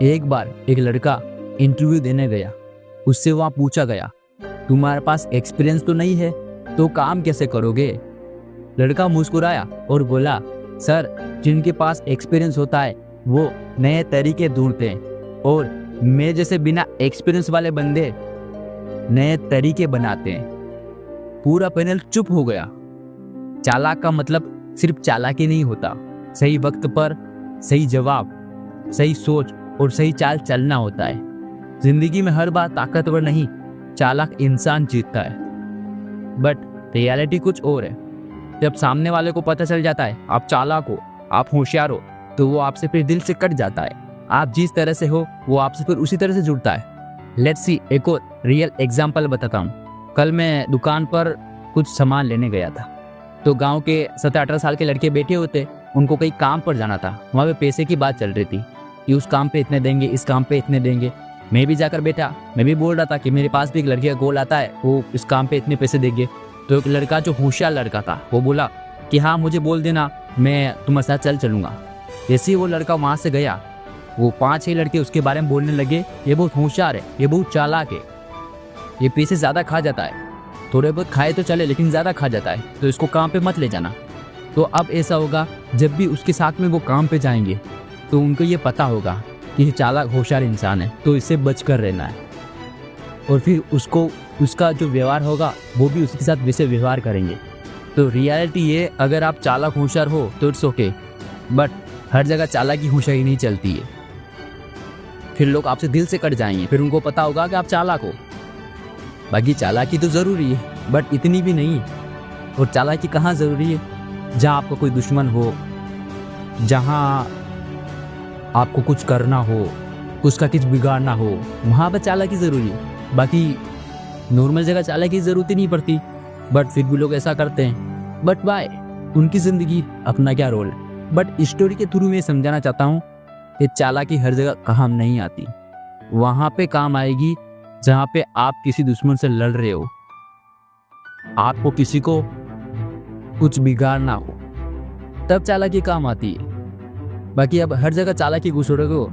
एक बार एक लड़का इंटरव्यू देने गया। उससे वहाँ पूछा गया, तुम्हारे पास एक्सपीरियंस तो नहीं है, तो काम कैसे करोगे? लड़का मुस्कुराया और बोला, सर, जिनके पास एक्सपीरियंस होता है वो नए तरीके ढूंढते हैं और मैं जैसे बिना एक्सपीरियंस वाले बंदे नए तरीके बनाते हैं। पूरा पैनल चुप हो गया। चालाक का मतलब सिर्फ चालाकी नहीं होता, सही वक्त पर सही जवाब, सही सोच और सही चाल चलना होता है। जिंदगी में हर बार ताकतवर नहीं, चालाक इंसान जीतता है। बट रियलिटी कुछ और है। जब सामने वाले को पता चल जाता है आप चालाक हो, आप होशियार हो, तो वो आपसे फिर दिल से कट जाता है। आप जिस तरह से हो वो आपसे फिर उसी तरह से जुड़ता है। लेट्स सी, एक और रियल एग्जांपल बताता हूँ। कल मैं दुकान पर कुछ सामान लेने गया था, तो गांव के 17-18 साल के लड़के बैठे होते, उनको कहीं काम पर जाना था। वहाँ पे पैसे की बात चल रही थी कि उस काम पे इतने देंगे, इस काम पे इतने देंगे। मैं भी जाकर बैठा, मैं भी बोल रहा था कि मेरे पास भी एक लड़के का कॉल आता है, वो इस काम पे इतने पैसे देंगे। तो एक लड़का जो होशियार लड़का था वो बोला कि हाँ, मुझे बोल देना, मैं तुम्हारे साथ चलूँगा। जैसे ही वो लड़का वहाँ से गया, वो 5-6 लड़के उसके बारे में बोलने लगे, ये बहुत होशियार है, ये बहुत चालाक है, ये पैसे ज़्यादा खा जाता है, थोड़े बहुत खाए तो चले लेकिन ज़्यादा खा जाता है, तो इसको काम पे मत ले जाना। तो अब ऐसा होगा, जब भी उसके साथ में वो काम पे जाएंगे तो उनको ये पता होगा कि ये चालाक होशियार इंसान है, तो इससे बचकर रहना है। और फिर उसको उसका जो व्यवहार होगा वो भी उसके साथ वैसे व्यवहार करेंगे। तो रियलिटी ये, अगर आप चालाक होशियार हो तो इट्स ओके, बट हर जगह चालाकी होशियारी नहीं चलती है। फिर लोग आपसे दिल से कट जाएंगे, फिर उनको पता होगा कि आप चालाक हो। बाकी चालाकी तो ज़रूरी है, बट इतनी भी नहीं। और चालाकी कहाँ ज़रूरी है? जहाँ आपका कोई दुश्मन हो, जहाँ आपको कुछ करना हो, उसका कुछ बिगाड़ना हो, वहाँ पर चालाकी ज़रूरी है। बाकी नॉर्मल जगह चालाकी की ज़रूरत ही नहीं पड़ती, बट फिर भी लोग ऐसा करते हैं। बट बाय, उनकी ज़िंदगी, अपना क्या रोल है। बट स्टोरी के थ्रू मैं समझाना चाहता हूँ कि चालाकी हर जगह काम नहीं आती। वहाँ पे काम आएगी जहाँ पे आप किसी दुश्मन से लड़ रहे हो, आपको किसी को कुछ बिगाड़ना हो, तब चालाकी काम आती है। बाकी अब हर जगह चालाकी घुसोड़ोगे हो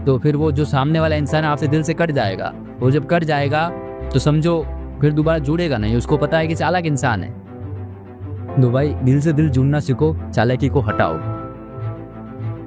तो फिर वो जो सामने वाला इंसान आपसे दिल से कट जाएगा। वो जब कट जाएगा तो समझो फिर दोबारा जुड़ेगा नहीं, उसको पता है कि चालाक इंसान है। तो भाई, दिल से दिल जुड़ना सीखो, चालाकी को हटाओ।